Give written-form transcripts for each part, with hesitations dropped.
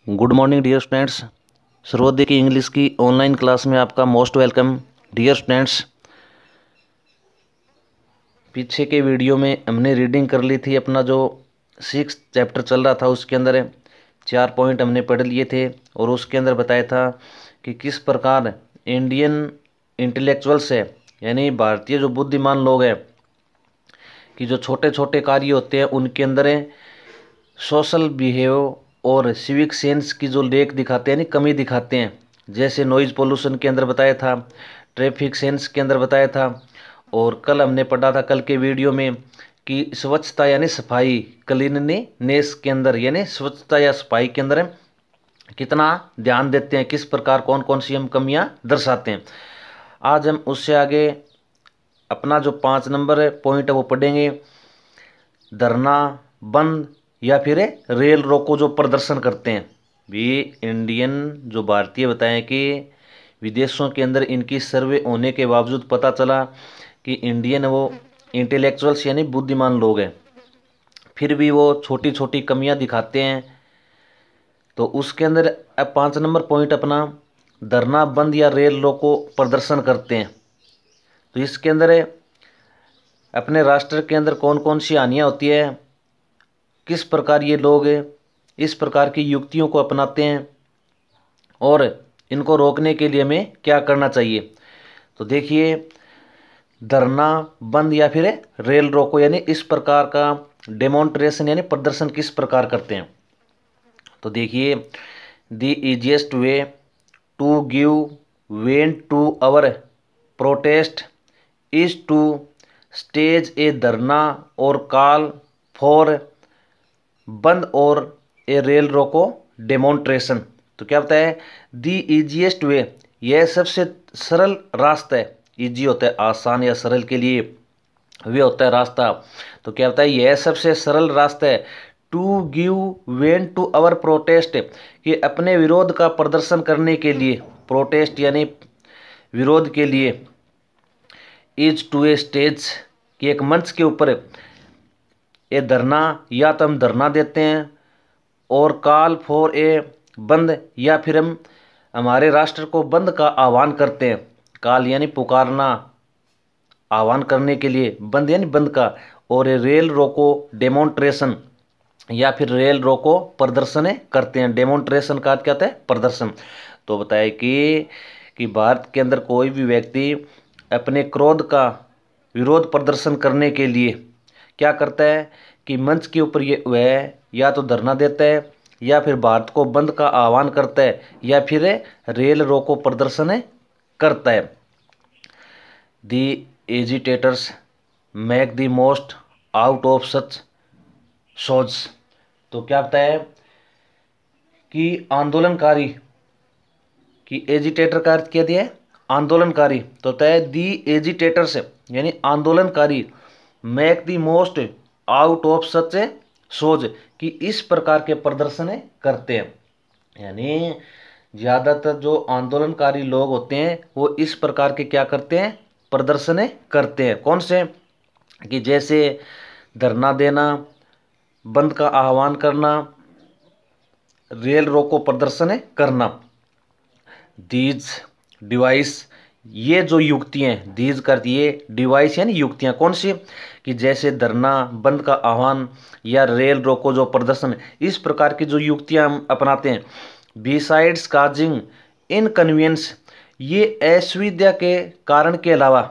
Good morning dear students. Sarvodaya की English की online class में आपका मोस्ट वेलकम। डियर स्टूडेंट्स, पीछे के वीडियो में हमने रीडिंग कर ली थी। अपना जो 6th चैप्टर चल रहा था उसके अंदर 4 पॉइंट हमने पढ़ लिए थे और उसके अंदर बताया था कि किस प्रकार इंडियन इंटेलेक्चुअल्स है, यानी भारतीय जो बुद्धिमान लोग हैं, कि जो छोटे छोटे कार्य होते हैं उनके अंदर सोशल बिहेव और सिविक सेंस की जो लेक दिखाते हैं, यानी कमी दिखाते हैं। जैसे नॉइज पोल्यूशन के अंदर बताया था, ट्रैफिक सेंस के अंदर बताया था, और कल हमने पढ़ा था कल के वीडियो में कि स्वच्छता यानी सफाई, क्लीनलीनेस के अंदर यानी स्वच्छता या सफाई के अंदर कितना ध्यान देते हैं, किस प्रकार कौन कौन सी हम कमियां दर्शाते हैं। आज हम उससे आगे अपना जो 5 नंबर पॉइंट है वो पढ़ेंगे। धरना बंद या फिर रेल रोको जो प्रदर्शन करते हैं। भी इंडियन जो भारतीय बताएं कि विदेशों के अंदर इनकी सर्वे होने के बावजूद पता चला कि इंडियन वो इंटेलेक्चुअल्स यानी बुद्धिमान लोग हैं, फिर भी वो छोटी छोटी कमियां दिखाते हैं। तो उसके अंदर अब 5 नंबर पॉइंट अपना धरना बंद या रेल रोको प्रदर्शन करते हैं। तो इसके अंदर अपने राष्ट्र के अंदर कौन कौन सी हानियाँ होती है, किस प्रकार ये लोग इस प्रकार की युक्तियों को अपनाते हैं और इनको रोकने के लिए हमें क्या करना चाहिए। तो देखिए, धरना बंद या फिर रेल रोको यानी इस प्रकार का डेमोन्स्ट्रेशन यानी प्रदर्शन किस प्रकार करते हैं। तो देखिए, the easiest way to give vent to our protest is to stage a dharna और कॉल फॉर बंद और ए रेल रोको डेमोन्स्ट्रेशन। तो क्या होता है, दी इजीएस्ट वे, यह सबसे सरल रास्ता है। इजी होता है आसान या सरल के लिए, वे होता है रास्ता। तो क्या होता है, यह सबसे सरल रास्ता है to give vent to our protest, कि अपने विरोध का प्रदर्शन करने के लिए, प्रोटेस्ट यानी विरोध के लिए, इज टू ए स्टेज, कि एक मंच के ऊपर ये धरना, या तो हम धरना देते हैं, और कॉल फॉर ए बंद, या फिर हम हमारे राष्ट्र को बंद का आह्वान करते हैं। कॉल यानी पुकारना, आह्वान करने के लिए, बंद यानी बंद का, और ये रेल रोको डेमोन्स्ट्रेशन या फिर रेल रोको प्रदर्शन करते हैं। डेमोन्स्ट्रेशन का क्या होता है, प्रदर्शन। तो बताए कि भारत के अंदर कोई भी व्यक्ति अपने क्रोध का विरोध प्रदर्शन करने के लिए क्या करता है कि मंच के ऊपर ये वह या तो धरना देता है, या फिर भारत को बंद का आह्वान करता है, या फिर रेल रोको प्रदर्शन करता है। The agitators make the most out of such shows. तो क्या बताया है कि आंदोलनकारी, कि एजिटेटर का अर्थ क्या दिया है, आंदोलनकारी। तो होता है दी एजिटेटर्स यानी आंदोलनकारी, make the most out of such सोच, कि इस प्रकार के प्रदर्शन करते हैं। यानी ज़्यादातर जो आंदोलनकारी लोग होते हैं वो इस प्रकार के क्या करते हैं, प्रदर्शन करते हैं। कौन से, कि जैसे धरना देना, बंद का आह्वान करना, रेल रोको प्रदर्शन करना। दीज डिवाइस, ये जो युक्तियाँ, दीज करती ये डिवाइस यानी युक्तियाँ, कौन सी, कि जैसे धरना बंद का आह्वान या रेल रोको जो प्रदर्शन, इस प्रकार की जो युक्तियाँ हम अपनाते हैं। बिसाइड्स काजिंग इनकन्वीनियंस, ये असुविधा के कारण के अलावा,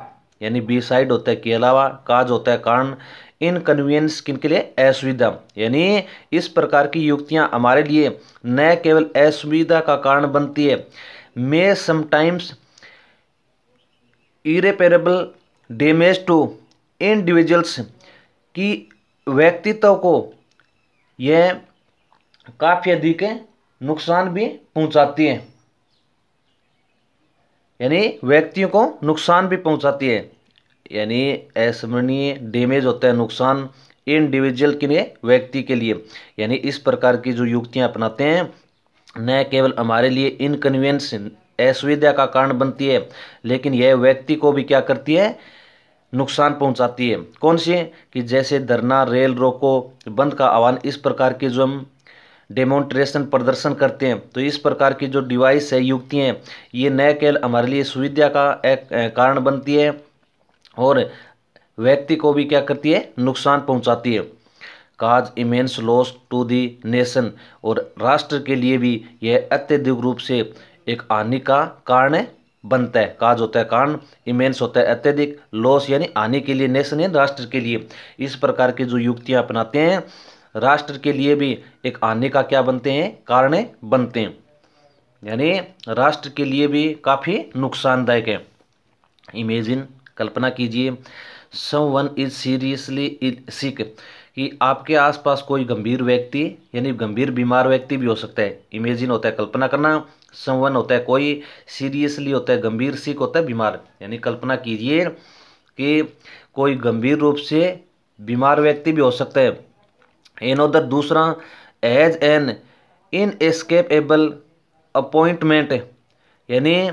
यानी बिसाइड होता है के अलावा, काज होता है कारण, इनकन्वीनियंस किनके लिए, असुविधा। यानी इस प्रकार की युक्तियाँ हमारे लिए न केवल असुविधा का कारण बनती है, may sometimes irreparable damage to individuals, की व्यक्तित्व को यह काफ़ी अधिक नुकसान भी पहुंचाती है, यानी व्यक्तियों को नुकसान भी पहुंचाती है। यानी अस्मरणीय डैमेज होता है, नुकसान, इंडिविजुअल के लिए, व्यक्ति के लिए। यानी इस प्रकार की जो युक्तियां अपनाते हैं न केवल हमारे लिए इनकन्वीनियंस असुविधा का कारण बनती है, लेकिन यह व्यक्ति को भी क्या करती है, नुकसान पहुंचाती है। कौन सी, कि जैसे धरना, रेल रोको, बंद का आह्वान, इस प्रकार की जो हम डेमोन्स्ट्रेशन प्रदर्शन करते हैं। तो इस प्रकार की जो डिवाइस है, युक्तियाँ हैं, ये न केवल हमारे लिए सुविधा का एक कारण बनती है और व्यक्ति को भी क्या करती है, नुकसान पहुंचाती है। Cause immense loss to the nation, और राष्ट्र के लिए भी यह अत्यधिक रूप से एक हानि का कारण बनता है। काज होता है कारण, इमेंस होता है अत्यधिक, लॉस यानी हानि के लिए, नेशन यानी राष्ट्र के लिए। इस प्रकार की जो युक्तियां अपनाते हैं, राष्ट्र के लिए भी एक हानि का क्या बनते हैं, कारण बनते हैं, यानी राष्ट्र के लिए भी काफ़ी नुकसानदायक है। इमेजिन, कल्पना कीजिए, समवन इज सीरियसली सिक, कि आपके आसपास कोई गंभीर व्यक्ति यानी गंभीर बीमार व्यक्ति भी हो सकता है। इमेजिन होता है कल्पना करना, समवन होता है कोई, सीरियसली होता है गंभीर, सिक होता है बीमार। यानी कल्पना कीजिए कि कोई गंभीर रूप से बीमार व्यक्ति भी हो सकता है। एनोदर दूसरा, एज एन इनएस्केपेबल अपॉइंटमेंट, यानी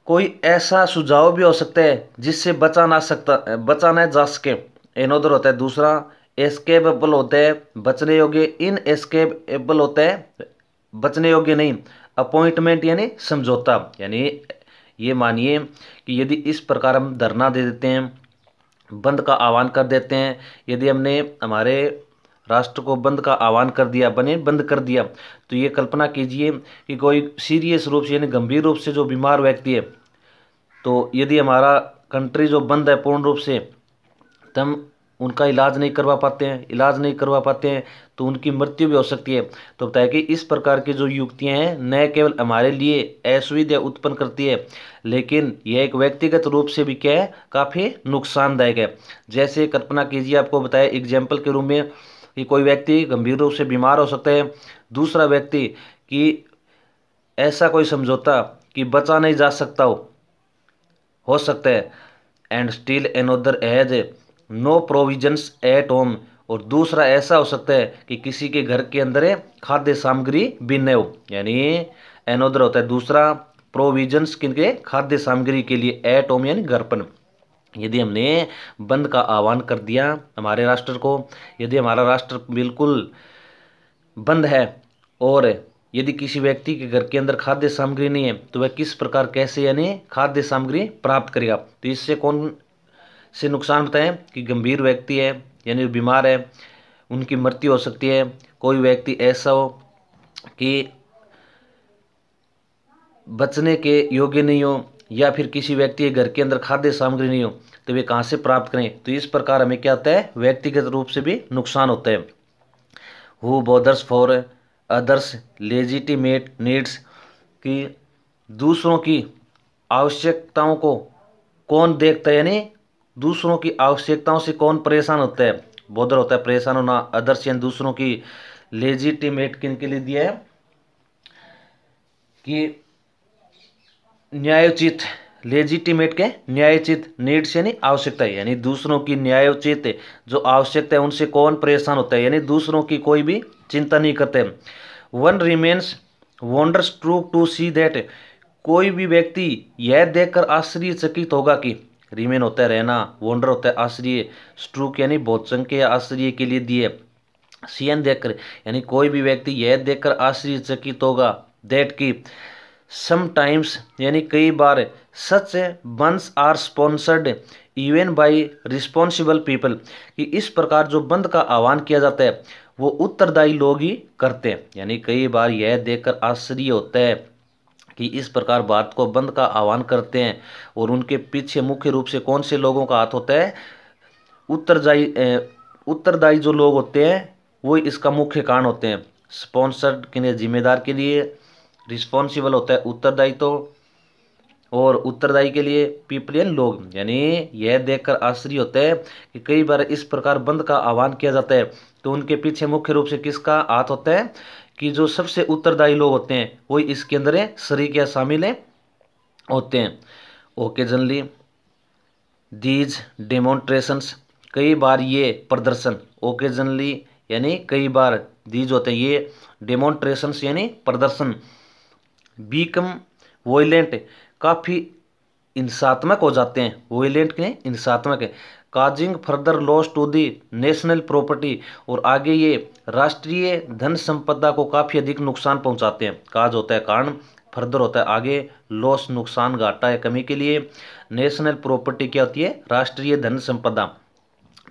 कोई ऐसा सुझाव भी हो सकता है जिससे बचा ना जा सके। एनोदर होता है दूसरा, एस्केपेबल होता है बचने योग्य, इन एस्केपेबल होता है बचने योग्य नहीं, अपॉइंटमेंट यानी समझौता। यानी ये मानिए कि यदि इस प्रकार हम धरना दे देते हैं, बंद का आह्वान कर देते हैं, यदि हमने हमारे राष्ट्र को बंद का आह्वान कर दिया, बंद कर दिया, तो ये कल्पना कीजिए कि कोई सीरियस रूप से यानी गंभीर रूप से जो बीमार व्यक्ति है, तो यदि हमारा कंट्री जो बंद है पूर्ण रूप से, तो हम उनका इलाज नहीं करवा पाते हैं, तो उनकी मृत्यु भी हो सकती है। तो बताया कि इस प्रकार की जो युक्तियां हैं न केवल हमारे लिए असुविधा उत्पन्न करती है, लेकिन यह एक व्यक्तिगत रूप से भी क्या है, काफ़ी नुकसानदायक है। जैसे कल्पना कीजिए, आपको बताया एग्जाम्पल के रूप में कि कोई व्यक्ति गंभीर रूप से बीमार हो सकता है, दूसरा व्यक्ति कि ऐसा कोई समझौता कि बचा नहीं जा सकता हो सकता है, and still another as no provisions at home, और दूसरा ऐसा हो सकता है कि किसी के घर के अंदर खाद्य सामग्री भी न हो। यानी एनोदर होता है दूसरा, प्रोविजंस किनके, खाद्य सामग्री के लिए, एट होम यानी घर पर। यदि हमने बंद का आह्वान कर दिया हमारे राष्ट्र को, यदि हमारा राष्ट्र बिल्कुल बंद है और यदि किसी व्यक्ति के घर के अंदर खाद्य सामग्री नहीं है, तो वह किस प्रकार कैसे यानी खाद्य सामग्री प्राप्त करेगा। तो इससे कौन से नुकसान बताएं कि गंभीर व्यक्ति है यानी बीमार है, उनकी मृत्यु हो सकती है। कोई व्यक्ति ऐसा हो कि बचने के योग्य नहीं हो, या फिर किसी व्यक्ति के घर के अंदर खाद्य सामग्री नहीं हो, तो वे कहाँ से प्राप्त करें। तो इस प्रकार हमें क्या होता है, व्यक्तिगत रूप से भी नुकसान होता है। Who bothers for others legitimate needs, कि दूसरों की आवश्यकताओं को कौन देखता है, यानी दूसरों की आवश्यकताओं से कौन परेशान होता है। बॉदर होता है परेशान होना, अदर्स यानी दूसरों की, लेजिटिमेट किन के लिए दिया है कि न्यायोचित, लेजिटिमेट के न्यायोचित, नीड्स यानी आवश्यकता है, यानी दूसरों की न्यायोचित जो आवश्यकता है उनसे कौन परेशान होता है, यानी दूसरों की कोई भी चिंता नहीं करते। One remains wonders true to see that, कोई भी व्यक्ति यह देखकर आश्चर्यचकित होगा कि, रिमेन होता है रहना, वंडर होता है आश्चर्य, स्ट्रूक यानी बहुवचन के आश्चर्य के लिए दिए, सीएन देखकर, यानी कोई भी व्यक्ति यह देखकर आश्चर्यचकित होगा, दैट की समटाइम्स यानी कई बार, such bandhs are sponsored even by responsible people, कि इस प्रकार जो बंद का आह्वान किया जाता है वो उत्तरदायी लोग ही करते हैं। यानी कई बार यह देखकर आश्चर्य होता है कि इस प्रकार बात को बंद का आह्वान करते हैं, और उनके पीछे मुख्य रूप से कौन से लोगों का हाथ होता है, उत्तरदायी जो लोग होते हैं वो इसका मुख्य कारण होते हैं। स्पॉन्सर्ड के लिए जिम्मेदार के लिए, रिस्पॉन्सिबल होता है उत्तरदायी, तो और उत्तरदायी के लिए पीपल यानी लोग। यानी यह देखकर आश्चर्य होता है कि कई बार इस प्रकार बंद का आह्वान किया जाता है, तो उनके पीछे मुख्य रूप से किसका हाथ होता है, कि जो सबसे उत्तरदायी लोग होते हैं वही इसके अंदर शरीक या शामिल होते हैं। ओकेजनली दीज डेमोन्स्ट्रेशंस, कई बार ये प्रदर्शन, ओकेजनली यानी कई बार, दीज होते हैं ये, डेमोन्स्ट्रेशंस यानी प्रदर्शन, बीकम वोयलेंट, काफ़ी हिंसात्मक हो जाते हैं, वोयलेंट के हिंसात्मक है, causing further loss to the national property, और आगे ये राष्ट्रीय धन संपदा को काफ़ी अधिक नुकसान पहुंचाते हैं। काज होता है कारण, फर्दर होता है आगे, लॉस नुकसान घाटा या कमी के लिए, नेशनल प्रॉपर्टी क्या होती है, राष्ट्रीय धन संपदा।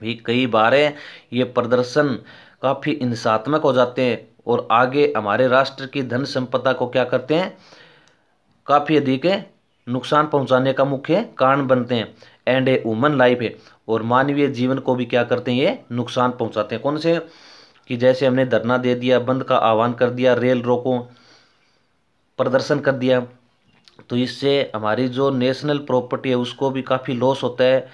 भी कई बार ये प्रदर्शन काफ़ी हिंसात्मक हो जाते हैं और आगे हमारे राष्ट्र की धन संपदा को क्या करते हैं, काफ़ी अधिक नुकसान पहुंचाने का मुख्य कारण बनते हैं। एंड ए ह्यूमन लाइफ है, और मानवीय जीवन को भी क्या करते हैं, ये नुकसान पहुंचाते हैं। कौन से, कि जैसे हमने धरना दे दिया, बंद का आह्वान कर दिया, रेल रोको प्रदर्शन कर दिया, तो इससे हमारी जो नेशनल प्रॉपर्टी है उसको भी काफ़ी लॉस होता है,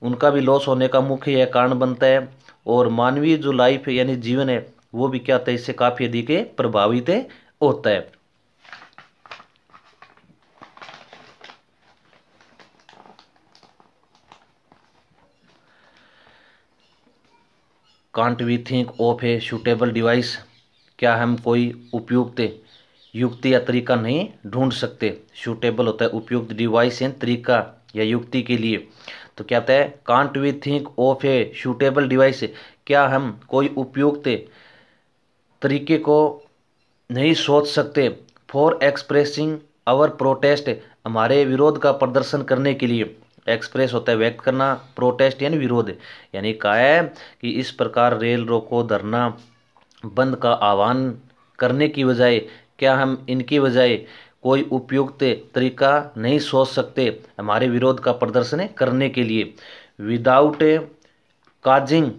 उनका भी लॉस होने का मुख्य यह कारण बनता है। और मानवीय जो लाइफ है यानी जीवन है वो भी क्या होता है, इससे काफ़ी अधिक प्रभावित होता है। Can't we think of a suitable device, क्या हम कोई उपयुक्त युक्ति या तरीका नहीं ढूंढ सकते। सूटेबल होता है उपयुक्त, डिवाइस यानी तरीका या युक्ति के लिए। तो क्या होता है, can't we think of a suitable device, क्या हम कोई उपयुक्त तरीके को नहीं सोच सकते। फॉर एक्सप्रेसिंग आवर प्रोटेस्ट, हमारे विरोध का प्रदर्शन करने के लिए। एक्सप्रेस होता है व्यक्त करना, प्रोटेस्ट यानी विरोध, यानी कहा है कि इस प्रकार रेल रोको धरना बंद का आह्वान करने की बजाय क्या हम इनकी बजाय कोई उपयुक्त तरीका नहीं सोच सकते हमारे विरोध का प्रदर्शन करने के लिए। Without causing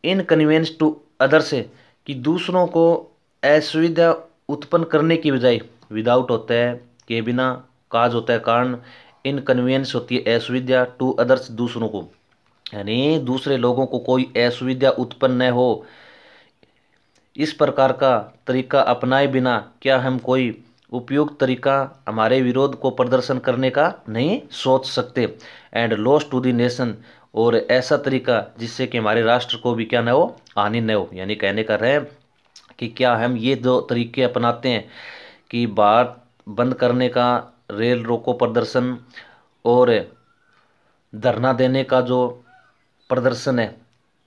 inconvenience to others, कि दूसरों को असुविधा उत्पन्न करने की बजाय, विदाउट होता है के बिना, काज होता है कारण, इनकन्वीनियंस होती है असुविधा, टू अदर्स दूसरों को, यानी दूसरे लोगों को कोई असुविधा उत्पन्न न हो, इस प्रकार का तरीका अपनाए बिना क्या हम कोई उपयुक्त तरीका हमारे विरोध को प्रदर्शन करने का नहीं सोच सकते। And loss to the nation, और ऐसा तरीका जिससे कि हमारे राष्ट्र को भी क्या न हो, हानि न हो। यानी कहने का है कि क्या हम ये दो तरीके अपनाते हैं कि बात बंद करने का, रेल रोको प्रदर्शन और धरना देने का जो प्रदर्शन है,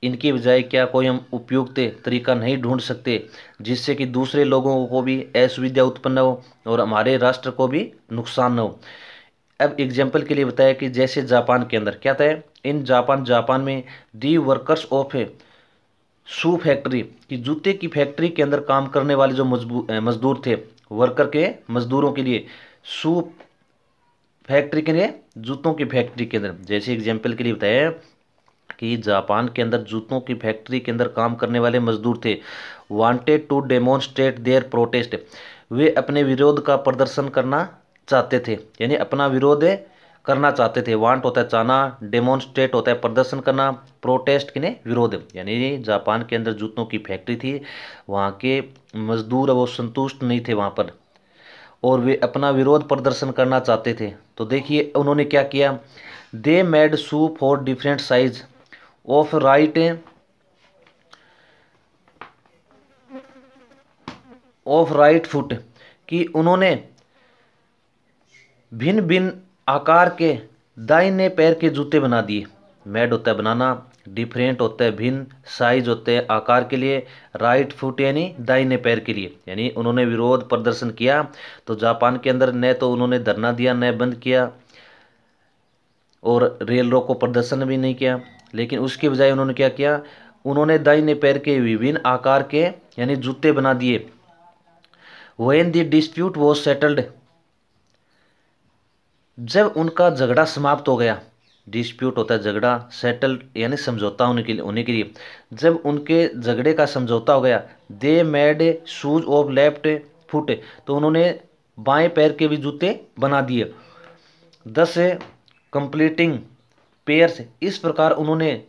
इनकी बजाय क्या कोई हम उपयुक्त तरीका नहीं ढूंढ सकते जिससे कि दूसरे लोगों को भी असुविधा उत्पन्न हो और हमारे राष्ट्र को भी नुकसान न हो। अब एग्जाम्पल के लिए बताया कि जैसे जापान के अंदर क्या था, इन जापान में दी workers of A shoe factory, कि जूते की फैक्ट्री के अंदर काम करने वाले जो मजदूर थे, वर्कर के मजदूरों के लिए, शू फैक्ट्री के लिए, जूतों की फैक्ट्री के अंदर, जैसे एग्जाम्पल के लिए बताया कि जापान के अंदर जूतों की फैक्ट्री के अंदर काम करने वाले मजदूर थे, wanted to demonstrate their protest, वे अपने विरोध का प्रदर्शन करना चाहते थे, यानी अपना विरोध करना चाहते थे। वांट होता है चाहना, डेमोन्स्ट्रेट होता है प्रदर्शन करना, प्रोटेस्ट के विरोध, यानी जापान के अंदर जूतों की फैक्ट्री थी, वहाँ के मजदूर वो संतुष्ट नहीं थे वहाँ पर और वे अपना विरोध प्रदर्शन करना चाहते थे। तो देखिए उन्होंने क्या किया, they made shoe for different size of right foot, कि उन्होंने भिन्न भिन्न आकार के दाहिने पैर के जूते बना दिए। मेड होता है बनाना, डिफरेंट होता है भिन्न, साइज होते हैं आकार के लिए, राइट फुट यानी दाहिने पैर के लिए। यानी उन्होंने विरोध प्रदर्शन किया तो जापान के अंदर न तो उन्होंने धरना दिया, न बंद किया और रेल रोको प्रदर्शन भी नहीं किया, लेकिन उसके बजाय उन्होंने क्या किया, उन्होंने दाहिने पैर के विभिन्न आकार के यानी जूते बना दिए। When the dispute was settled, जब उनका झगड़ा समाप्त हो गया, डिस्प्यूट होता है झगड़ा, सेटल्ड यानी समझौता होने के लिए, जब उनके झगड़े का समझौता हो गया, they made shoes of left foot, तो उन्होंने बाएं पैर के भी जूते बना दिए। 10 कंप्लीटिंग पेयर्स, इस प्रकार उन्होंने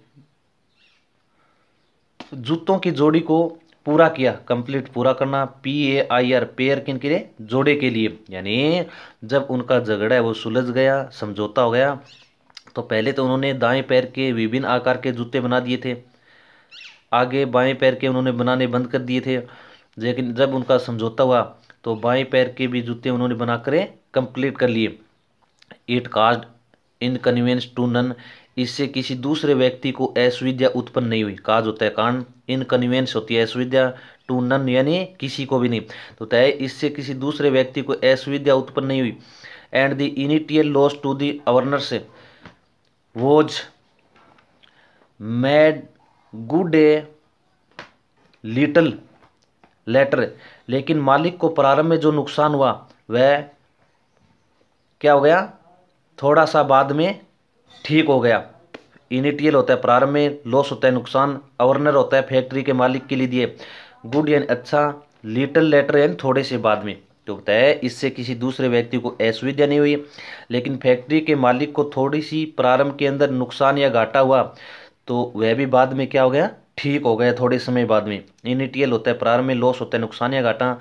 जूतों की जोड़ी को पूरा किया, कंप्लीट पूरा करना, PAIR पेयर किन के लिए, जोड़े के लिए। यानी जब उनका झगड़ा है वो सुलझ गया, समझौता हो गया, तो पहले तो उन्होंने दाएं पैर के विभिन्न आकार के जूते बना दिए थे, आगे बाएं पैर के उन्होंने बनाने बंद कर दिए थे, लेकिन जब उनका समझौता हुआ तो बाएं पैर के भी जूते उन्होंने बनाकर कंप्लीट कर लिए। It cost inconvenience to none, इससे किसी दूसरे व्यक्ति को असुविधा उत्पन्न नहीं हुई। काज होता है कारण, इनकन्वीनियंस होती है असुविधा, टू नन यानी किसी को भी नहीं। तो तय इससे किसी दूसरे व्यक्ति को असुविधा उत्पन्न नहीं हुई। And the initial loss to the owners was made good a little later. लेकिन मालिक को प्रारंभ में जो नुकसान हुआ वह क्या हो गया, थोड़ा सा बाद में ठीक हो गया। इनिशियल होता है प्रारंभ में, लॉस होता है नुकसान, अवर्नर होता है फैक्ट्री के मालिक के लिए दिए, गुड यानी अच्छा, लिटिल लेटर यानी थोड़े से बाद में। तो होता है इससे किसी दूसरे व्यक्ति को असुविधा नहीं हुई, लेकिन फैक्ट्री के मालिक को थोड़ी सी प्रारंभ के अंदर नुकसान या घाटा हुआ तो वह भी बाद में क्या हो गया, ठीक हो गया थोड़े समय बाद में। इनिशियल होता है प्रारंभ में, लॉस होता है नुकसान या घाटा,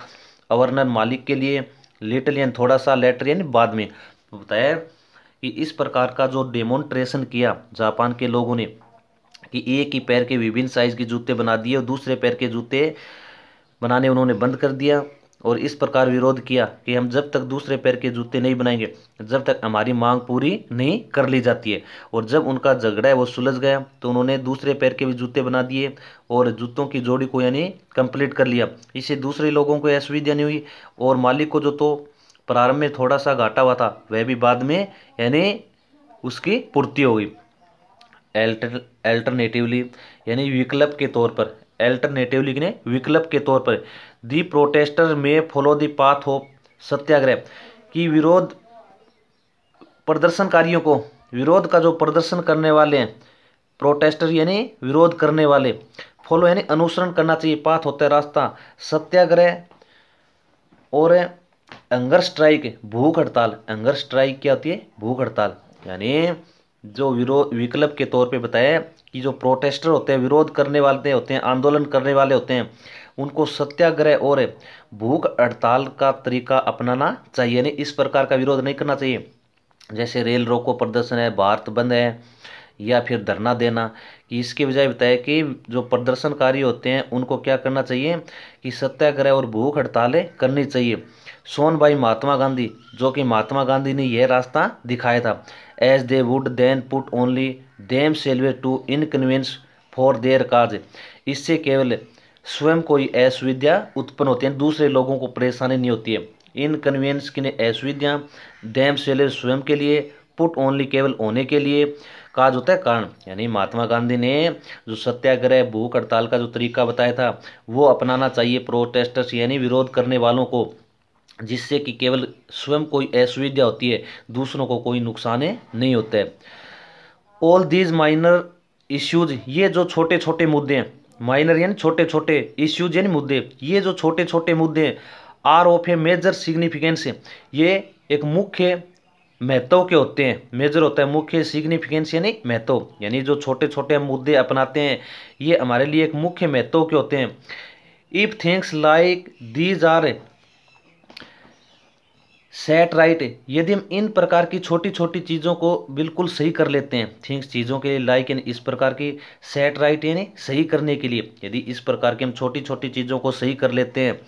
अवर्नर मालिक के लिए, लिटिल यानी थोड़ा सा, लेटर यानी बाद में। तो बताया कि इस प्रकार का जो डेमोन्स्ट्रेशन किया जापान के लोगों ने कि एक ही पैर के विभिन्न साइज के जूते बना दिए और दूसरे पैर के जूते बनाने उन्होंने बंद कर दिया, और इस प्रकार विरोध किया कि हम जब तक दूसरे पैर के जूते नहीं बनाएंगे जब तक हमारी मांग पूरी नहीं कर ली जाती है। और जब उनका झगड़ा है वो सुलझ गया तो उन्होंने दूसरे पैर के भी जूते बना दिए और जूतों की जोड़ी को यानी कंप्लीट कर लिया। इससे दूसरे लोगों को असुविधा नहीं हुई और मालिक को जो तो प्रारंभ में थोड़ा सा घाटा हुआ था वह भी बाद में यानी उसकी पूर्ति हो गई। अल्टरनेटिवली यानी विकल्प के तौर पर, अल्टरनेटिवली ने विकल्प के तौर पर, दी प्रोटेस्टर में फॉलो द पाथ ऑफ सत्याग्रह की विरोध प्रदर्शनकारियों को, विरोध का जो प्रदर्शन करने वाले हैं, प्रोटेस्टर यानी विरोध करने वाले, फॉलो यानी अनुसरण करना चाहिए, पाथ होता है रास्ता, सत्याग्रह और हंगर स्ट्राइक भूख हड़ताल। हंगर स्ट्राइक क्या होती है, भूख हड़ताल। यानी जो विरोध विकल्प के तौर पे बताया कि जो प्रोटेस्टर होते हैं, विरोध करने वाले होते हैं, आंदोलन करने वाले होते हैं, उनको सत्याग्रह और भूख हड़ताल का तरीका अपनाना चाहिए, यानी इस प्रकार का विरोध नहीं करना चाहिए जैसे रेल रोको प्रदर्शन है, भारत बंद है या फिर धरना देना। कि इसके बजाय बताया कि जो प्रदर्शनकारी होते हैं उनको क्या करना चाहिए कि सत्याग्रह और भूख हड़तालें करनी चाहिए। सोन भाई महात्मा गांधी, जो कि महात्मा गांधी ने यह रास्ता दिखाया था, as they would then put only themselves to inconvenience for their cause. इससे केवल स्वयं कोई असुविधा उत्पन्न होती है, दूसरे लोगों को परेशानी नहीं होती है। इनकन्वीनियंस की असुविधा, देम सेल्वे स्वयं के लिए, पुट ओनली केवल होने के लिए, काज होता है कारण। यानी महात्मा गांधी ने जो सत्याग्रह भूख हड़ताल का जो तरीका बताया था वो अपनाना चाहिए प्रोटेस्टर्स यानी विरोध करने वालों को, जिससे कि केवल स्वयं कोई असुविधा होती है, दूसरों को कोई नुकसान नहीं होता है। ऑल दीज माइनर इश्यूज, ये जो छोटे छोटे मुद्दे हैं, माइनर यानी छोटे छोटे, इश्यूज यानी मुद्दे, ये जो छोटे छोटे मुद्दे हैं, are of a major significance, ये एक मुख्य महत्व के होते हैं। मेजर होता है मुख्य, सिग्निफिकेंस यानी महत्व, यानी जो छोटे छोटे हम मुद्दे अपनाते हैं ये हमारे लिए एक मुख्य महत्व के होते हैं। If things like these are set right, यदि हम इन प्रकार की छोटी छोटी चीज़ों को बिल्कुल सही कर लेते हैं, थिंग्स चीज़ों के लिए, लाइक यानी इस प्रकार की, सेट राइट यानी सही करने के लिए, यदि इस प्रकार की हम छोटी छोटी चीज़ों को सही कर लेते हैं,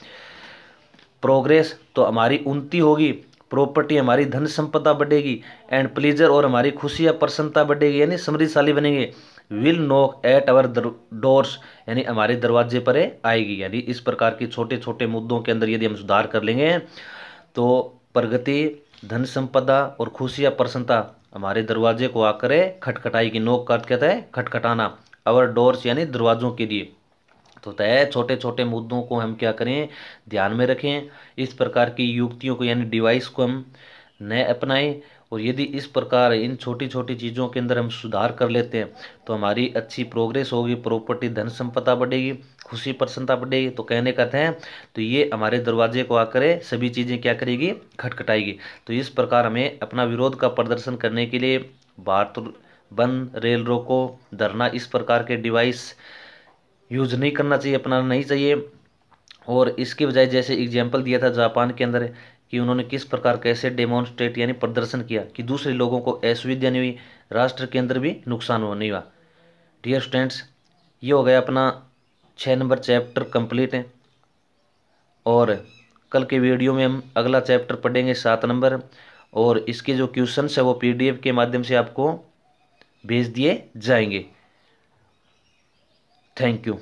प्रोग्रेस तो हमारी उन्नति होगी, प्रॉपर्टी हमारी धन संपदा बढ़ेगी, एंड प्लीजर और हमारी खुशी या प्रसन्नता बढ़ेगी यानी समृद्धशाली बनेंगे, will knock at our doors यानी हमारे दरवाजे पर आएगी। यानी इस प्रकार की छोटे छोटे मुद्दों के अंदर यदि हम सुधार कर लेंगे तो प्रगति, धन संपदा और खुशी या प्रसन्नता हमारे दरवाजे को आकर खटखटाएगी। नॉक का कहता है खटखटाना, आवर डोर्स यानी दरवाजों के लिए। तो तय छोटे छोटे मुद्दों को हम क्या करें, ध्यान में रखें, इस प्रकार की युक्तियों को यानी डिवाइस को हम न अपनाएं, और यदि इस प्रकार इन छोटी छोटी चीज़ों के अंदर हम सुधार कर लेते हैं तो हमारी अच्छी प्रोग्रेस होगी, प्रॉपर्टी धन संपदा बढ़ेगी, खुशी प्रसन्नता बढ़ेगी। तो कहने का है तो ये हमारे दरवाजे को आकर सभी चीज़ें क्या करेगी, खटखटाएगी। तो इस प्रकार हमें अपना विरोध का प्रदर्शन करने के लिए भारत बंद, रेल रोको, धरना, इस प्रकार के डिवाइस यूज नहीं करना चाहिए, अपनाना नहीं चाहिए। और इसके बजाय जैसे एग्जाम्पल दिया था जापान के अंदर कि उन्होंने किस प्रकार कैसे डेमोन्स्ट्रेट यानी प्रदर्शन किया कि दूसरे लोगों को असुविधा नहीं हुई, राष्ट्र के अंदर भी नुकसान नहीं हुआ। डियर स्टूडेंट्स, ये हो गया अपना 6 नंबर चैप्टर कंप्लीट है, और कल के वीडियो में हम अगला चैप्टर पढ़ेंगे 7 नंबर, और इसके जो क्वेश्चंस है वो PDF के माध्यम से आपको भेज दिए जाएंगे। Thank you.